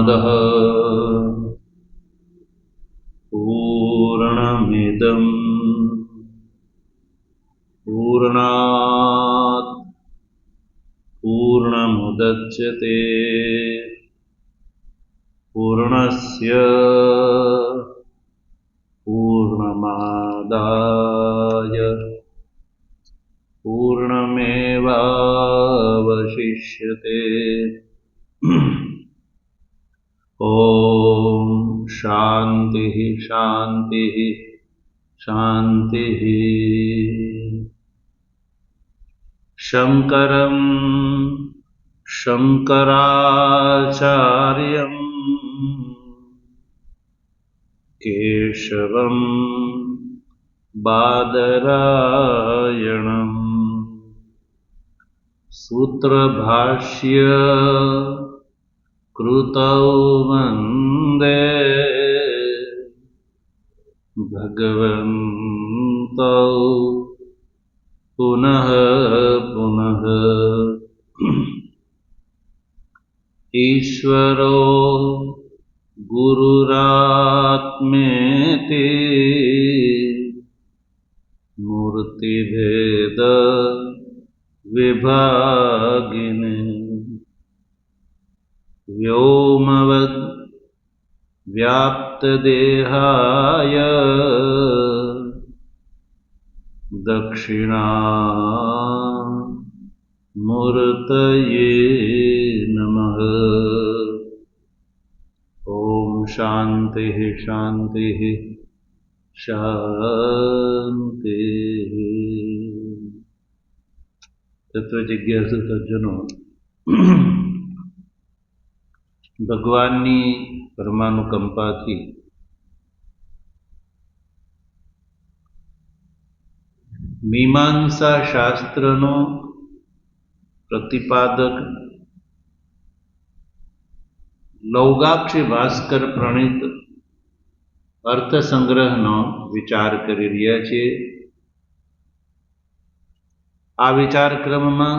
पूर्णमदः पूर्णमिदं पूर्णात् पूर्णमुदच्यते पूर्णस्य पूर्णमादाय पूर्णमेवावशिष्यते। ओम शांति शांति शांति। शंकरं शंकराचार्यं केशवं बादरायणं सूत्रभाष्य कृतौ वन्दे भगवन्तौ पुनः पुनः। ईश्वरो गुरुरात्मेति मूर्तिभेद विभागिने व्योमवद् व्याप्तदेहाय दक्षिणामूर्तये नमः। ओम शांति शांति शांति। तत्व जिज्ञासु सज्जनों, ભગવાનની પરમાનુકંપાથી મીમાંસા શાસ્ત્રનો પ્રતિપાદક લૌગાક્ષી ભાસ્કર પ્રણીત અર્થસંગ્રહનો વિચાર કરી રહ્યા છીએ. આ વિચારક્રમમાં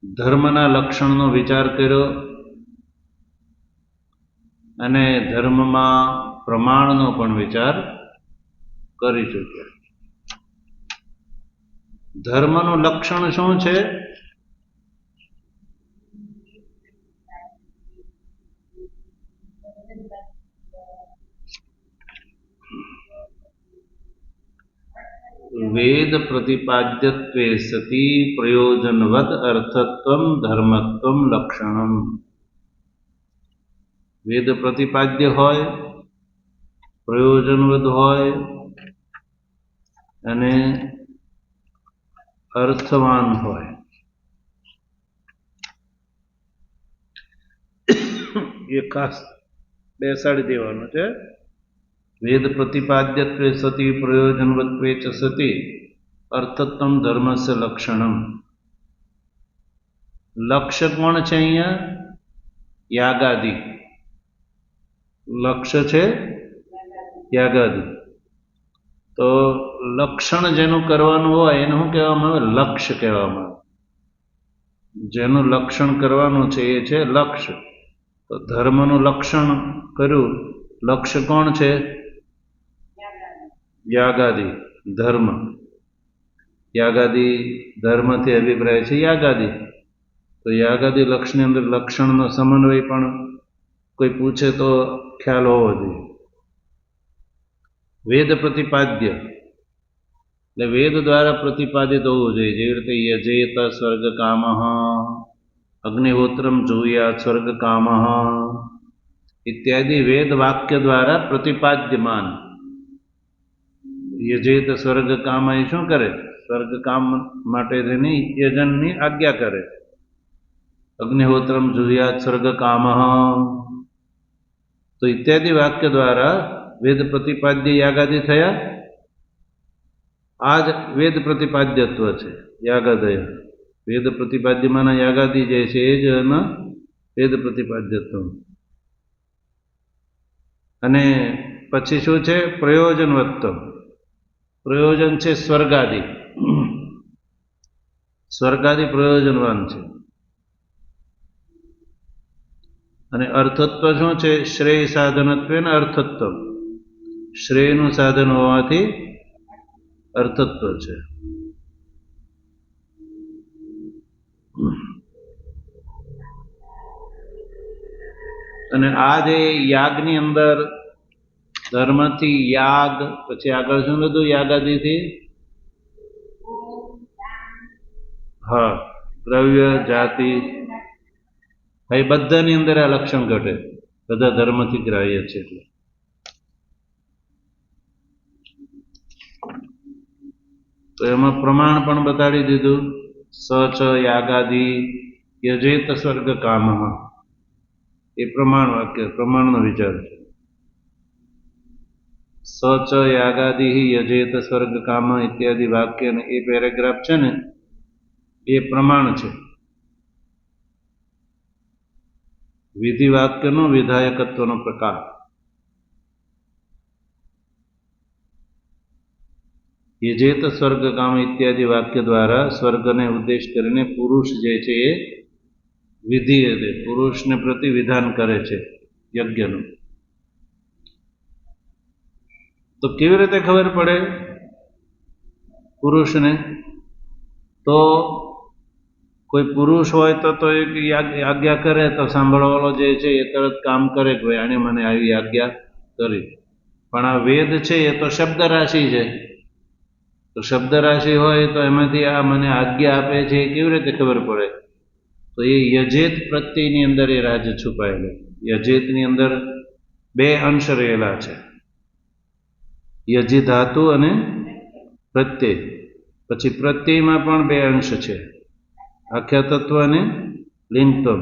ધર્મના લક્ષણનો વિચાર કર્યો અને ધર્મમાં પ્રમાણનો પણ વિચાર કરી ચૂક્યા. ધર્મનું લક્ષણ શું છે? વેદ પ્રતિપાદ્યત્વે સતી પ્રયોજનવદ અર્થત્વમ ધર્મત્વમ લક્ષણમ. વેદ પ્રતિપાદ્ય હોય, પ્રયોજનવદ હોય અને અર્થવાન હોય. એ ખાસ બેસાડી દેવાનું છે. વેદ પ્રતિપાદ્યત્વે સતી પ્રયોજનવત્વે ચ સતી અર્થત્વમ ધર્મસ્ય લક્ષણમ. લક્ષ્ય કોણ છે અહીંયા? યાગાદિ. લક્ષ્ય છે યાગાદિ. તો લક્ષણ જેનું કરવાનું હોય એને શું કહેવામાં આવે? લક્ષ્ય કહેવામાં આવે. જેનું લક્ષણ કરવાનું છે એ છે લક્ષ્ય. તો ધર્મનું લક્ષણ કર્યું. લક્ષ્ય કોણ છે? યાગાદિ ધર્મ. યાગાદિ ધર્મથી અભિપ્રાય છે યાગાદિ. તો યાગાદિ લક્ષની અંદર લક્ષણનો સમન્વય પણ કોઈ પૂછે તો ખ્યાલ હોવો જોઈએ. વેદ પ્રતિપાદ્ય એટલે વેદ દ્વારા પ્રતિપાદિત હોવું જોઈએ. જેવી રીતે યજેત સ્વર્ગ કામ, અગ્નિહોત્રમ જુયાત સ્વર્ગ કામ ઇત્યાદિ વેદ વાક્ય દ્વારા પ્રતિપાદ્યમાન. યજેત સ્વર્ગ કામ એ શું કરે? સ્વર્ગ કામ માટે તેની યજનની આજ્ઞા કરે. અગ્નિહોત્રમ જુયાત સ્વર્ગ કામ તો ઇત્યાદિ વાક્ય દ્વારા વેદ પ્રતિપાદ્ય યાગાદિ થયા. આ જ વેદ પ્રતિપાદ્યત્વ છે યાગાદય. વેદ પ્રતિપાદ્યમાંના યાગાદિ જે છે એ જ એમાં વેદ પ્રતિપાદ્યત્વ. અને પછી શું છે? પ્રયોજનવત્વ. પ્રયોજન છે સ્વર્ગાદિ. સ્વર્ગાદિ પ્રયોજનવાન છે. અને અર્થત્વ શું છે? શ્રેય સાધનત્વ ને અર્થત્વ. શ્રેયનું સાધન હોવાથી અર્થત્વ છે. અને આ જે યાગની અંદર ધર્મથી યાગ, પછી આગળ શું લીધું? યાગાદિથી હા દ્રવ્ય, જાતિ, એ બધાની અંદર આ લક્ષણ ઘટે. બધા ધર્મથી ગ્રાહ્ય છે. એટલે તો એમાં પ્રમાણ પણ બતાડી દીધું. સ ચ યાગાદિ યજેત સ્વર્ગ કામ, એ પ્રમાણ વાક્ય, પ્રમાણનો વિચાર છે. સ ચ યાગાદિ યજેત સ્વર્ગ કામ ઇત્યાદિ વાક્ય ને એ પેરેગ્રાફ છે ને, એ પ્રમાણ છે. વિધિ વાક્યનો વિધાયકત્વનો પ્રકાર. યજેત સ્વર્ગ કામ ઇત્યાદિ વાક્ય દ્વારા સ્વર્ગને ઉદ્દેશ કરીને પુરુષ જે છે એ વિધિ, પુરુષને પ્રતિ વિધાન કરે છે યજ્ઞનું. તો કેવી રીતે ખબર પડે પુરુષને? તો કોઈ પુરુષ હોય તો એક આજ્ઞા કરે તો સાંભળવાળો જે છે એ તરત કામ કરે કે ભાઈ આને મને આવી આજ્ઞા કરી. પણ આ વેદ છે એ તો શબ્દ રાશિ છે. તો શબ્દ રાશિ હોય તો એમાંથી આ મને આજ્ઞા આપે છે એ કેવી રીતે ખબર પડે? તો એ યજેત પ્રત્યયની અંદર એ રાજ છુપાયેલો. યજેતની અંદર બે અંશ રહેલા છે, યજી ધાતુ અને પ્રત્યય. પછી પ્રત્યયમાં પણ બે અંશ છે, આખ્યા તત્વ અને લિંગત્વ.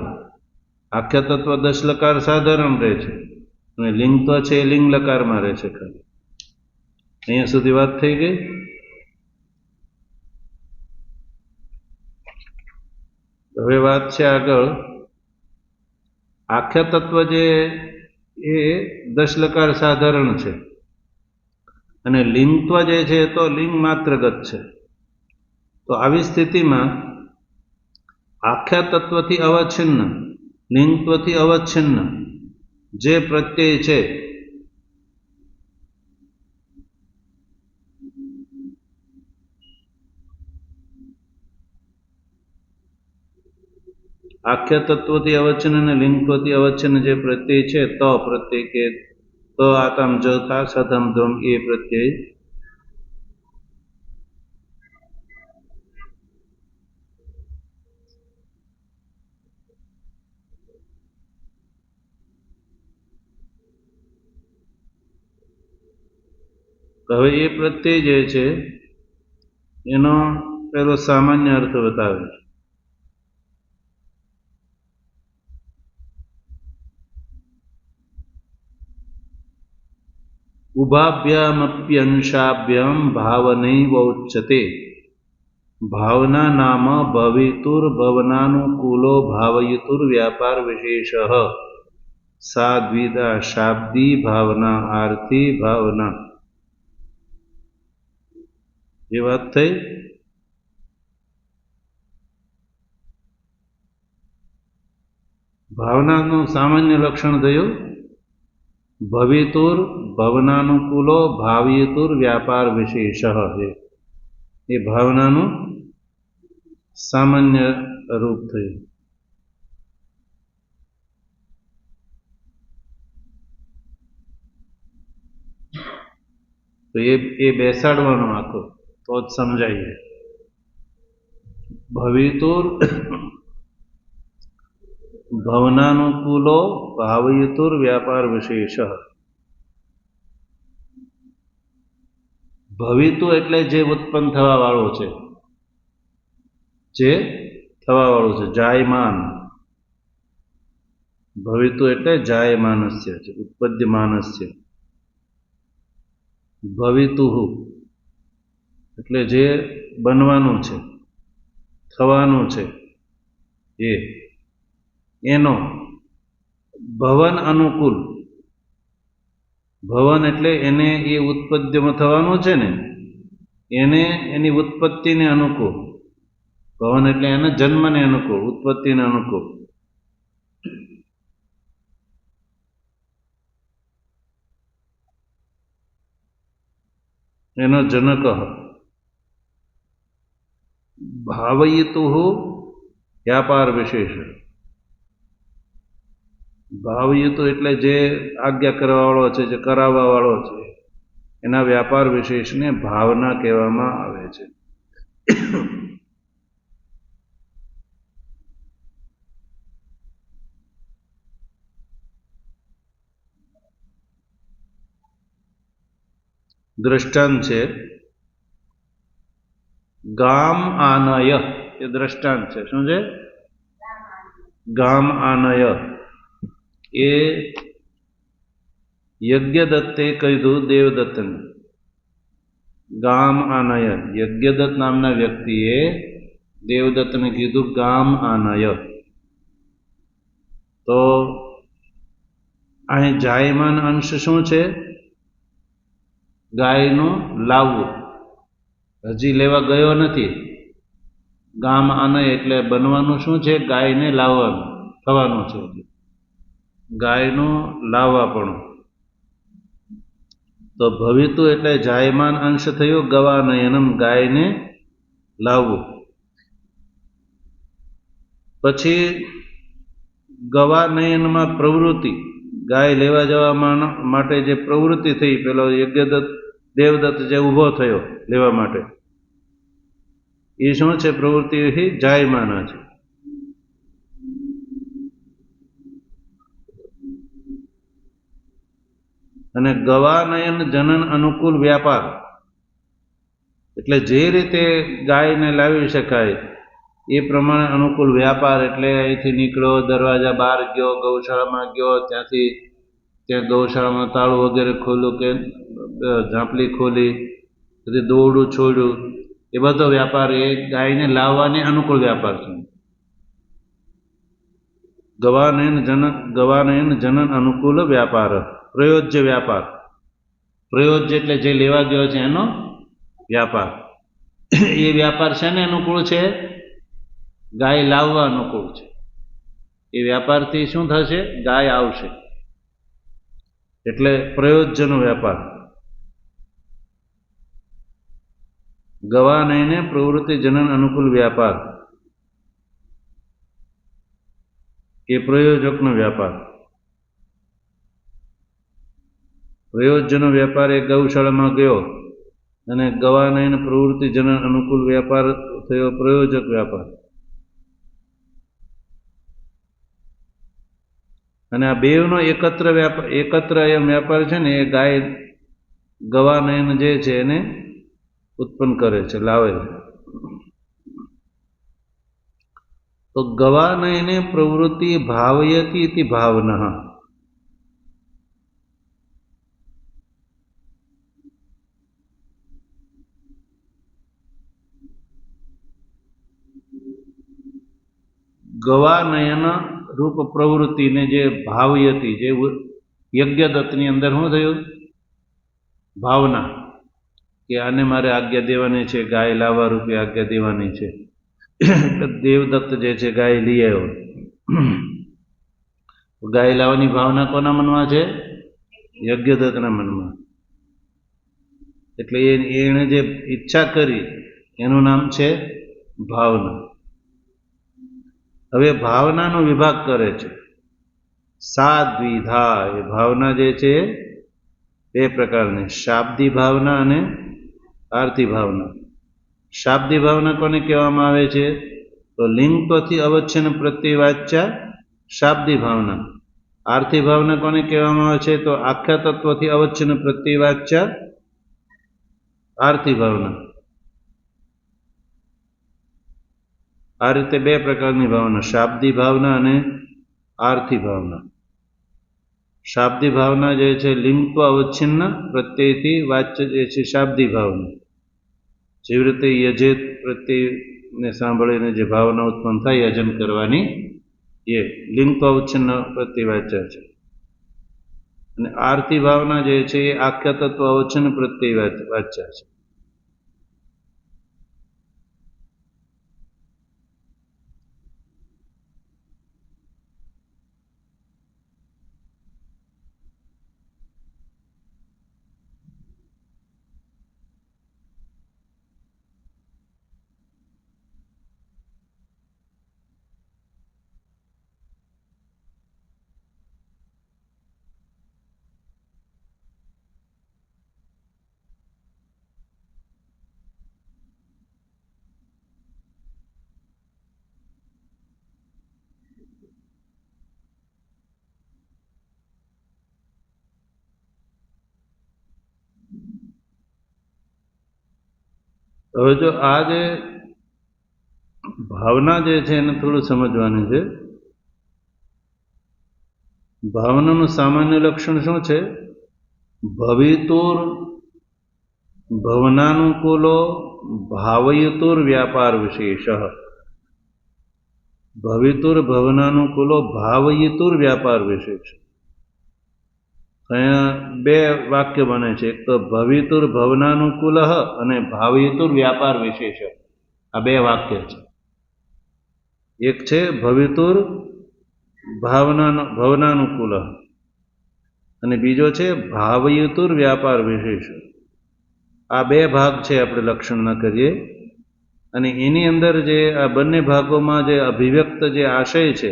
આખ્યા તત્વ 10 લકાર સાધારણ રહે છે અને લિંગત્વ છે એ લિંગ લકારમાં રહે છે ખાલી. અહીંયા સુધી વાત થઈ ગઈ. હવે વાત છે આગળ. આખ્યા તત્વ જે એ 10 લકાર સાધારણ છે અને લિંગત્વ જે છે તો લિંગ માત્રગત છે. તો આવી સ્થિતિમાં આખ્યા તત્વથી અવચ્છિન્ન, લિંગત્વથી અવચ્છિન્ન જે પ્રત્યય છે આખ્યા તત્વથી અવચ્છિન્ન અને લિંગત્વથી અવચ્છિન્ન જે પ્રત્યય છે, તો પ્રત્યય કે તો આતમ જતા સતમ ધમ એ પ્રત્યય. હવે એ પ્રત્યય જે છે એનો પેલો સામાન્ય અર્થ બતાવે છે. ઉભાભ્યામપ્યંશાભ્યામ ભાવનૈવ ઉચ્યતે. ભાવના નામ ભવિતુર ભવનાનુકૂલો ભાવયતુર વ્યાપાર વિશેષ. સા દ્વિધા શાબ્દી ભાવના આર્થી ભાવના. એ વાત થઈ. ભાવનાનું સામાન્ય લક્ષણ થયું ભવિતુર ભવનાનુકૂલો ભાવયતુર વ્યાપાર વિશેષ. એ ભાવનાનું સામાન્ય રૂપ થયું. તો એ બેસાડવાનો આખો તો જ સમજાય. ભવિતુર ભવનાનુકૂલો ભાવયતુર વ્યાપાર વિશેષ. ભવિતુ એટલે જે ઉત્પન્ન થવા વાળો છે, જે થવા વાળું છે, જાયમાન. ભવિતુ એટલે જાયમાનસ્ય, ઉત્પદ્યમાનસ્ય. ભવિતુઃ એટલે જે બનવાનું છે, થવાનું છે એ. એનો ભવન અનુકૂળ. ભવન એટલે એને એ ઉત્પદ્યમાં થવાનું છે ને, એને એની ઉત્પત્તિને અનુકૂળ. ભવન એટલે એના જન્મને અનુકૂળ, ઉત્પત્તિને અનુકૂળ. એનો જનક ભાવયિતુ વ્યાપાર વિશેષ. ભાવયિતુ એટલે જે આજ્ઞા કરવા વાળો છે, જે કરાવવા વાળો છે, એના વ્યાપાર વિશેષને ભાવના કહેવામાં આવે છે. દ્રષ્ટાંત છે ગામ આનય, એ દ્રષ્ટાંત છે. શું છે? ગામ આનય. એ યજ્ઞદત્તે કહ્યું દેવદત્તને. ગામ આનય, યજ્ઞદત્ત નામના વ્યક્તિએ દેવદત્તને કીધું ગામ આનય. તો અહીં જાયમાન અંશ શું છે? ગાયનું લાવવું. હજી લેવા ગયો નથી. ગામ આનય એટલે બનવાનું શું છે? ગાયને લાવવાનું થવાનું છે. ગાયનું લાવવાપણું. તો ભવિતું એટલે જાયમાન અંશ થયો ગવાનયનમ, ગાયને લાવવું. પછી ગવાનયનમાં પ્રવૃત્તિ, ગાય લેવા જવા માટે જે પ્રવૃત્તિ થઈ, પેલો યજ્ઞદત્ત દેવદત્ત જે ઊભો થયો લેવા માટે, એ શું છે? પ્રવૃત્તિ જાયમાના છે. અને ગવાનયન જનન અનુકૂળ વ્યાપાર એટલે જે રીતે ગાયને લાવી શકાય એ પ્રમાણે અનુકૂળ વ્યાપાર. એટલે અહીંથી નીકળ્યો, દરવાજા બહાર ગયો, ગૌશાળામાં ગયો, ત્યાંથી ત્યાં ગૌશાળામાં તાળું વગેરે ખોલ્યું કે ઝાંપલી ખોલી, પછી દોરડું છોડ્યું, એ બધો વ્યાપાર એ ગાયને લાવવાની અનુકૂળ વ્યાપાર છે. ગવાનયન જનન અનુકૂળ વ્યાપાર. પ્રયોજ્ય વ્યાપાર. પ્રયોજ્ય એટલે જે લેવા ગયો છે એનો વ્યાપાર. એ વ્યાપાર શેને અનુકૂળ છે? ગાય લાવવા અનુકૂળ છે. એ વ્યાપારથી શું થશે? ગાય આવશે. એટલે પ્રયોજ્યનો વ્યાપાર. ગવાનયને પ્રવૃત્તિ જનન અનુકૂળ વ્યાપાર એ પ્રયોજકનો વ્યાપાર. પ્રયોજ્યનો વ્યાપાર એ ગૌશાળામાં ગયો અને ગવાનયન પ્રવૃત્તિ જનન અનુકૂળ વ્યાપાર થયો પ્રયોજક વ્યાપાર. અને આ બેવનો એકત્ર એમ વ્યાપાર છે ને, એ ગાય ગવાનયન જે છે એને ઉત્પન્ન કરે છે, લાવે છે. તો ગવાનયને પ્રવૃત્તિ ભાવયતી ઇતિ ભાવનઃ. ગવાનયન રૂપ પ્રવૃત્તિને જે ભાવયતી, જે યજ્ઞદત્તની અંદર શું થયું? ભાવના, કે આને મારે આજ્ઞા દેવાની છે, ગાય લાવવા રૂપે આજ્ઞા દેવાની છે. દેવદત્ત જે છે ગાય લઈ આવ્યો. ગાય લાવવાની ભાવના કોના મનમાં છે? યજ્ઞદત્તના મનમાં. એટલે એને જે ઈચ્છા કરી એનું નામ છે ભાવના. હવે ભાવનાનો વિભાગ કરે છે. સાદ્વિધા. એ ભાવના જે છે બે પ્રકારની, શાબ્દી ભાવના અને આર્થી ભાવના. શાબ્દી ભાવના કોને કહેવામાં આવે છે? તો લિંગત્વથી અવચ્છિન્ન પ્રત્યવાચ્ય શાબ્દી ભાવના. આર્થી ભાવના કોને કહેવામાં આવે છે? તો આખ્યા તત્વથી અવચ્છિન્ન પ્રત્યવાચ્ય આર્થી ભાવના. આ રીતે બે પ્રકારની ભાવના, શાબ્દી ભાવના અને આર્થી ભાવના. શાબ્દી ભાવના જે છે લિંગત્વ અવચ્છિન્ન પ્રત્યયથી વાચ્ય જે છે શાબ્દી ભાવના. જેવી રીતે યજેત પ્રત્યયને સાંભળીને જે ભાવના ઉત્પન્ન થાય યજન કરવાની, એ લિંગત્વ અવચ્છિન્ન પ્રત્યવાચ્ય છે. અને આર્થી ભાવના જે છે એ આખ્યા તત્વ અવચ્છિન્ન પ્રત્યવાચ્ય છે. હવે જો આ જે ભાવના જે છે એને થોડું સમજવાની છે. ભાવનાનું સામાન્ય લક્ષણ શું છે? ભવિતુર ભવનાનુકૂલો ભાવયુતુર વ્યાપાર વિશેષ. ભવિતુર ભવનાનુકૂલો ભાવયુતુર વ્યાપાર વિશેષ. અહીંયા બે વાક્ય બને છે. એક તો ભવિતુર ભવનાનુકૂલ અને ભાવયુતુર વ્યાપાર વિશેષ. આ બે વાક્ય છે. એક છે ભવિતુર ભવનાનુકૂલ અને બીજો છે ભાવયુતુર વ્યાપાર વિશેષ. આ બે ભાગ છે આપણે લક્ષણના કરીએ. અને એની અંદર જે આ બંને ભાગોમાં જે અભિવ્યક્ત જે આશય છે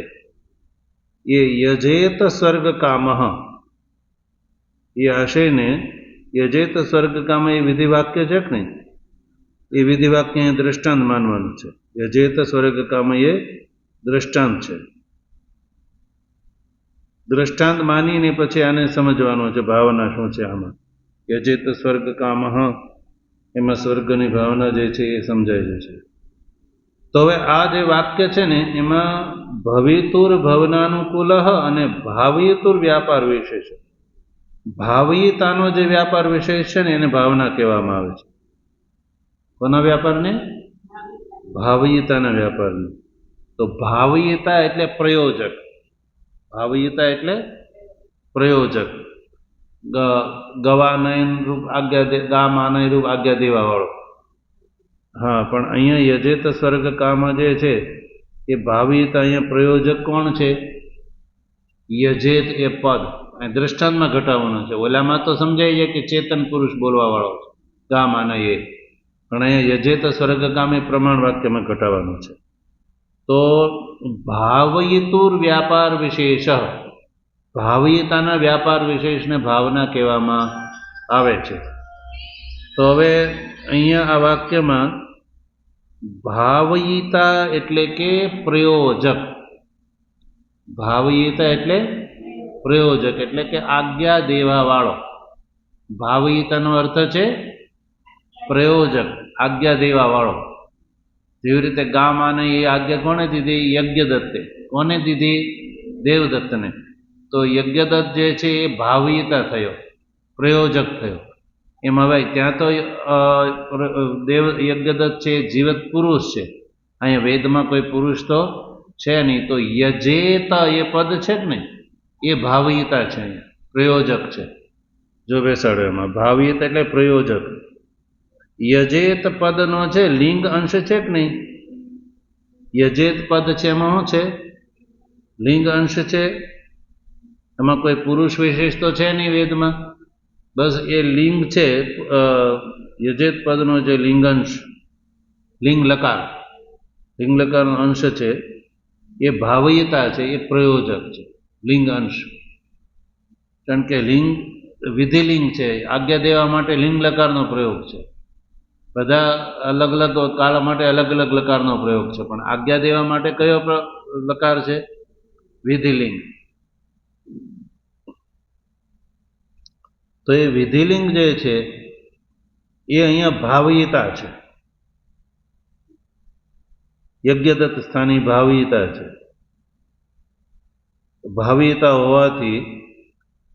એ યજેત સ્વર્ગ કામ, એ આશયને યજેત સ્વર્ગ કામ એ વિધિ વાક્ય છે કે નહીં, એ વિધિ વાક્ય દ્રષ્ટાંત માનવાનું છે. યજેત સ્વર્ગ કામ એ દ્રષ્ટાંત છે. દ્રષ્ટાંત માનીને પછી આને સમજવાનું છે ભાવના શું છે આમાં. યજેત સ્વર્ગ કામ, એમાં સ્વર્ગની ભાવના જે છે એ સમજાય છે. તો હવે આ જે વાક્ય છે ને એમાં ભવિતુર ભવનાનુકૂલ અને ભાવયુતુર વ્યાપાર વિશેષ. ભાવયિતાનો જે વ્યાપાર વિશેષ છે ને એને ભાવના કહેવામાં આવે છે. કોના વ્યાપારને? ભાવયિતાના વ્યાપારને. તો ભાવયિતા એટલે પ્રયોજક. ભાવયિતા એટલે પ્રયોજક. ગવાનયન રૂપ આજ્ઞા, ગા માનય રૂપ આજ્ઞા દેવા વાળો. હા, પણ અહીંયા યજેત સ્વર્ગ કામ જે છે એ ભાવયિતા અહીંયા પ્રયોજક કોણ છે? યજેત એ પદ દ્રષ્ટાંતમાં ઘટાડવાનું છે. ઓલામાં તો સમજાય જાય કે ચેતન પુરુષ બોલવા વાળો છે, ગા માનય એ. પણ અહીંયા યજેત સ્વર્ગ કામ એ પ્રમાણ વાક્યમાં ઘટાડવાનું છે. તો ભાવયુતુર વ્યાપાર વિશેષ, ભાવયિતાના વ્યાપાર વિશેષને ભાવના કહેવામાં આવે છે. તો હવે અહીંયા આ વાક્યમાં ભાવયિતા એટલે કે પ્રયોજક. ભાવયિતા એટલે પ્રયોજક એટલે કે આજ્ઞા દેવા વાળો. ભાવયિતાનો અર્થ છે પ્રયોજક, આજ્ઞા દેવા વાળો. જેવી રીતે ગા માને એ આજ્ઞા કોને દીધી? યજ્ઞદત્તે. કોને દીધી? દેવદત્તને. તો યજ્ઞદત્ત જે છે એ ભાવયિતા થયો, પ્રયોજક થયો. એમ હવે ત્યાં તો દેવ યજ્ઞદત્ત છે જીવત પુરુષ છે. અહીંયા વેદમાં કોઈ પુરુષ તો છે નહીં. તો યજેત એ પદ છે કે નહીં, એ ભાવયિતા છે, અહીંયા પ્રયોજક છે. જો બેસાડો એમાં ભાવયિતા એટલે પ્રયોજક. યજેત પદનો છે લિંગ અંશ છે કે નહીં? યજેત પદ છે એમાં શું છે? લિંગ અંશ છે. એમાં કોઈ પુરુષ વિશેષ તો છે નહીં વેદમાં. બસ એ લિંગ છે. યજેત પદનો જે લિંગંશ, લિંગ લકાર, લિંગ લકારનો અંશ છે એ ભાવયિતા છે, એ પ્રયોજક છે. લિંગ અંશ. કારણ કે લિંગ વિધિલિંગ છે, આજ્ઞા દેવા માટે લિંગ લકારનો પ્રયોગ છે. બધા અલગ અલગ કાળ માટે અલગ અલગ લકારનો પ્રયોગ છે, પણ આજ્ઞા દેવા માટે કયો લકાર છે? વિધિલિંગ. તો એ વિધિલિંગ જે છે એ અહીંયા ભાવયિતા છે. યજ્ઞદત્ત સ્થાની ભાવયિતા છે. ભાવયિતા હોવાથી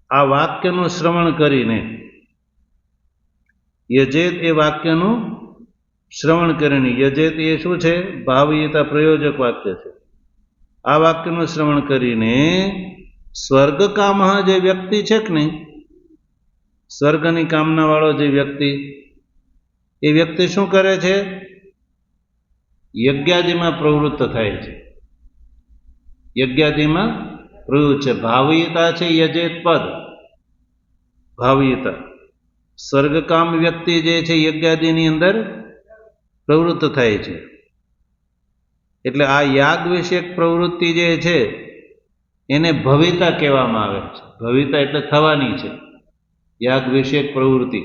આ વાક્યનું શ્રવણ કરીને, યજેત એ વાક્યનું શ્રવણ કરીને, યજેત એ શું છે? ભાવયિતા પ્રયોજક વાક્ય છે. આ વાક્યનું શ્રવણ કરીને સ્વર્ગકામ જે વ્યક્તિ છે કે નહીં, સ્વર્ગની કામના વાળો જે વ્યક્તિ, એ વ્યક્તિ શું કરે છે? યજ્ઞાદિમાં પ્રવૃત્ત થાય છે. યજ્ઞાદિમાં પ્રવૃત્ત છે. ભાવયિતા છે યજેત પદ, ભાવયિતા. સ્વર્ગકામ વ્યક્તિ જે છે યજ્ઞાદિની અંદર પ્રવૃત્ત થાય છે. એટલે આ યાગ વિષયક પ્રવૃત્તિ જે છે એને ભવિતા કહેવામાં આવે છે. ભવિતા એટલે થવાની છે. યાગ વિષયક પ્રવૃત્તિ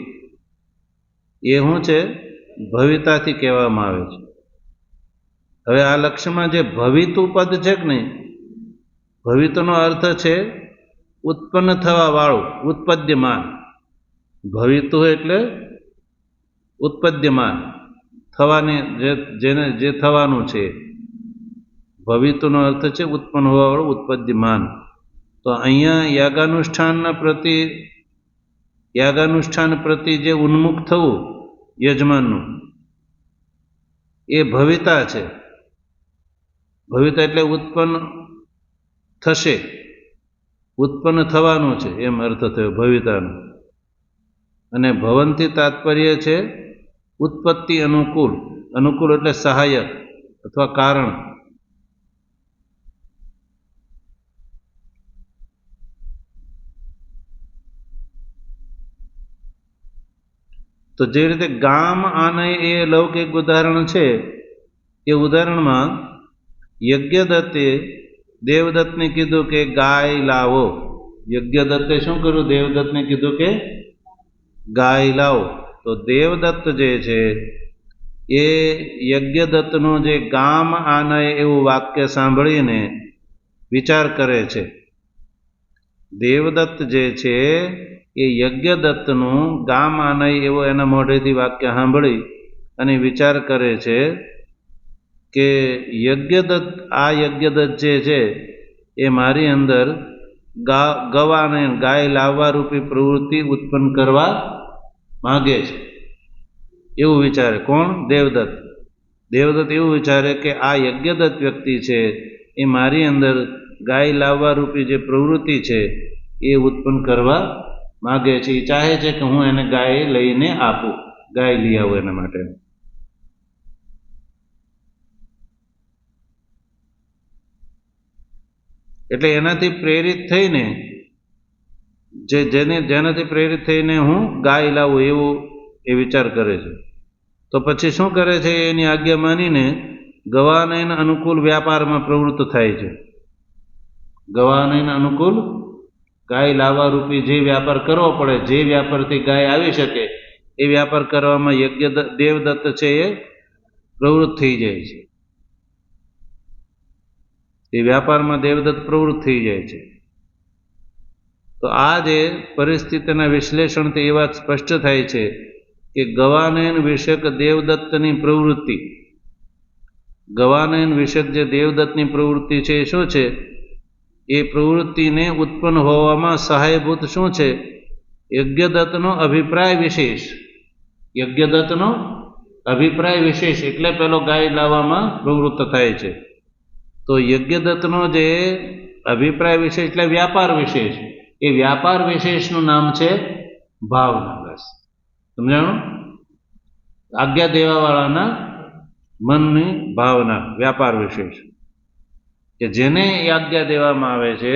એ શું છે? ભવિતાથી કહેવામાં આવે છે. હવે આ લક્ષ્યમાં જે ભવિતુ પદ છે કે નહીં, ભવિતુનો અર્થ છે ઉત્પન્ન થવા વાળું, ઉત્પદ્યમાન. ભવિતુ એટલે ઉત્પદ્યમાન. થવાને જે થવાનું છે. ભવિતુનો અર્થ છે ઉત્પન્ન હોવાવાળું, ઉત્પદ્યમાન. તો અહીંયા યાગાનુષ્ઠાન પ્રતિ જે ઉન્મુખ થવું યજમાનનું, એ ભવિતા છે. ભવિતા એટલે ઉત્પન્ન થશે, ઉત્પન્ન થવાનું છે એમ અર્થ થયો ભવિતાનો. અને ભવંતી તાત્પર્ય છે ઉત્પત્તિ અનુકૂળ. અનુકૂળ એટલે સહાયક અથવા કારણ. તો જે રીતે ગામ આનય એ લૌકિક ઉદાહરણ છે, એ ઉદાહરણમાં યજ્ઞદત્તે દેવદત્તને કીધું કે ગાય લાવો. યજ્ઞદત્તે શું કર્યું? દેવદત્તને કીધું કે ગાય લાવો. તો દેવદત્ત જે છે એ યજ્ઞદત્તનું જે ગામ આનય એવું વાક્ય સાંભળીને વિચાર કરે છે. દેવદત્ત જે છે એ યજ્ઞદત્તનું ગામ આનય એવો એના મોઢેથી વાક્ય સાંભળી અને વિચાર કરે છે કે યજ્ઞદત્ત જે છે એ મારી અંદર ગવાને ગાય લાવવા રૂપી પ્રવૃત્તિ ઉત્પન્ન કરવા માગે છે એવું વિચારે. કોણ? દેવદત્ત. દેવદત્ત એવું વિચારે કે આ યજ્ઞદત્ત વ્યક્તિ છે એ મારી અંદર ગાય લાવવા રૂપી જે પ્રવૃત્તિ છે એ ઉત્પન્ન કરવા માગે છે. એ ચાહે છે કે હું એને ગાય લઈને આપું, ગાય લઈ આવું એના માટે. એટલે એનાથી પ્રેરિત થઈને જેનાથી પ્રેરિત થઈને હું ગાય લાવું એવું એ વિચાર કરે છે. તો પછી શું કરે છે? એની આજ્ઞા માનીને ગવાનયન અનુકૂળ વ્યાપારમાં પ્રવૃત્ત થાય છે. ગવાનયન અનુકૂળ ગાય લાવવા રૂપી જે વ્યાપાર કરવો પડે, જે વ્યાપારથી ગાય આવી શકે એ વ્યાપાર કરવામાં દેવદત્ત છે એ પ્રવૃત્ત થઈ જાય છે. એ વ્યાપારમાં દેવદત્ત પ્રવૃત્ત થઈ જાય છે. તો આ જે પરિસ્થિતિના વિશ્લેષણથી એ વાત સ્પષ્ટ થાય છે કે ગવાનયન વિષયક દેવદત્તની પ્રવૃત્તિ, ગવાનયન વિષયક જે દેવદત્તની પ્રવૃત્તિ છે એ શું છે? એ પ્રવૃત્તિને ઉત્પન્ન હોવામાં સહાયભૂત શું છે? યજ્ઞદત્તનો અભિપ્રાય વિશેષ. યજ્ઞદત્તનો અભિપ્રાય વિશેષ એટલે પેલો ગાય લાવવામાં પ્રવૃત્ત થાય છે. તો યજ્ઞદત્તનો જે અભિપ્રાય વિશેષ એટલે વ્યાપાર વિશેષ, એ વ્યાપાર વિશેષનું નામ છે ભાવના. બસ સમજાણું? આજ્ઞા દેવાવાળાના મનની ભાવના, વ્યાપાર વિશેષ, કે જેને આજ્ઞા દેવામાં આવે છે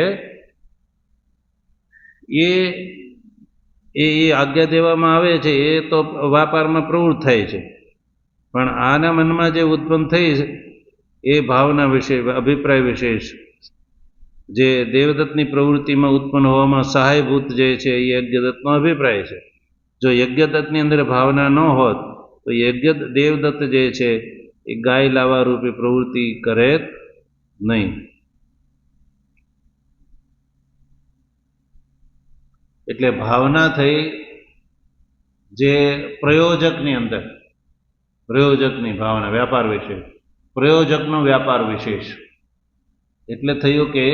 એ આજ્ઞા દેવામાં આવે છે એ તો વ્યાપારમાં પ્રવૃત્ત થાય છે, પણ આના મનમાં જે ઉત્પન્ન થઈ એ ભાવના વિશે, અભિપ્રાય વિશેષ, જે દેવદત્તની પ્રવૃત્તિમાં ઉત્પન્ન હોવામાં સહાયભૂત જે છે એ યજ્ઞદત્તનો અભિપ્રાય છે. જો યજ્ઞદત્તની અંદર ભાવના ન હોત તો દેવદત્ત જે છે એ ગાય લાવવા રૂપી પ્રવૃત્તિ કરે નહીં. એટલે ભાવના થઈ જે પ્રયોજકની અંદર, પ્રયોજકની ભાવના, વ્યાપાર વિશેષ, પ્રયોજકનો વ્યાપાર વિશેષ. એટલે થયું કે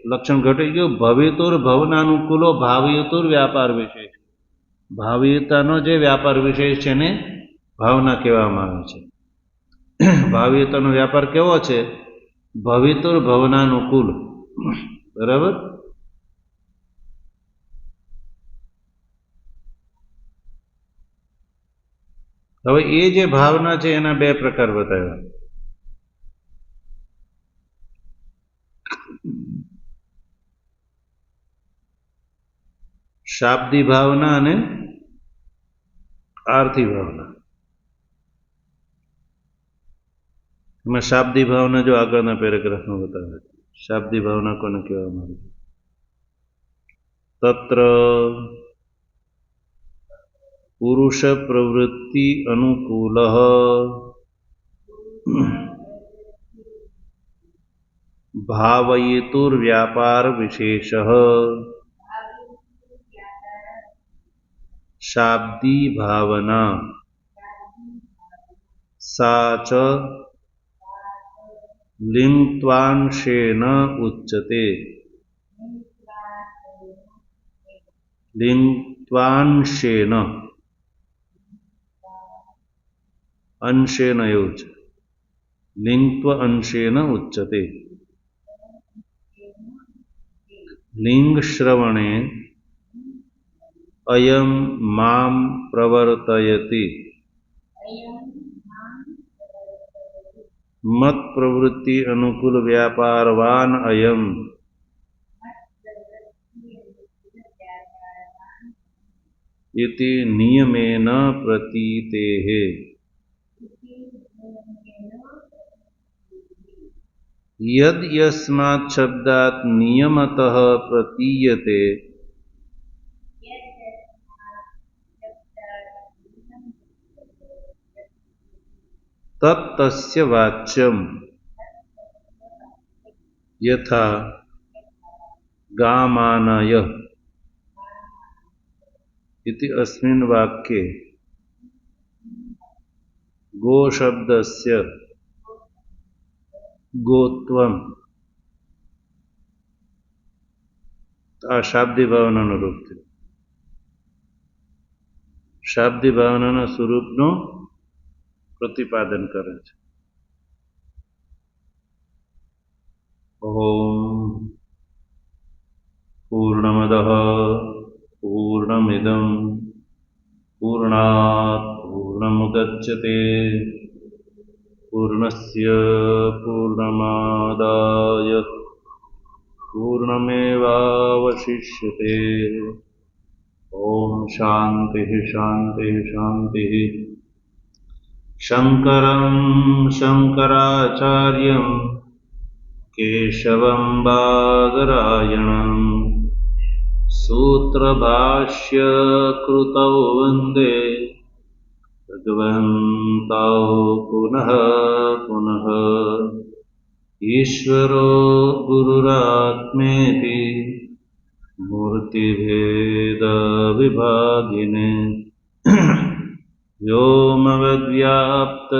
લક્ષણ ઘટી ગયું. ભવિતુર ભવનાનુકૂલો ભાવયુતુર વ્યાપાર વિશેષ. ભાવયુતાનો જે વ્યાપાર વિશેષ છે ને ભાવના કહેવામાં આવે છે. ભાવયુતાનો વ્યાપાર કેવો છે? ભવિતુર ભવનાનુકૂલ. બરાબર? હવે એ જે ભાવના છે એના બે પ્રકાર બતાવ્યા. શાબ્દી ભાવના અને આર્થી ભાવના. એમાં શાબ્દી ભાવના જો આગળના પેરેગ્રાફમાં બતાવે છે. શાબ્દી ભાવના કોને કહેવામાં આવે છે? તત્ર પુરુષ પ્રવૃત્તિ અનુકૂલ ભાવયેતુર વ્યાપાર વિશેષ શાબ્દી ભાવના सा च लिङ्त्वांशेन उच्यते। लिङ्त्वांशेन अंशेन એવું છે लिङ्त्व अंशेन उच्यते। लिङ्गश्रवणे अयं मां प्रवर्तयति। मत प्रवृत्ति अनुकूल व्यापारवान अयम इति नियमेन प्रतीतेः। यद् यस्मात् शब्दात् नियमतः प्रतीयते तत्तस्य वाच्यम्। यथा गामानय इति अस्मिन् वाक्ये गो शब्दस्य गोत्वम् आ शाब्दिक भावनाનું રૂપ છે। શાબ્દિક ભાવનાના સ્વરૂપનું प्रतिपादन करे છે। ओम पूर्णमदः पूर्णमिदं पूर्णात् पूर्णमुदच्यते पूर्णस्य पूर्णमादाय पूर्णमेवावशिष्यते। ओम शांति शांति शांति। शंकरं शंकराचार्यं केशवं बादरायणं सूत्रभाष्य कृतौ वन्दे भगवन्तौ पुनः पुनः। ईश्वरो गुरुरात्मेति मूर्तिभेद विभागिने व्योमवद्व्याप्त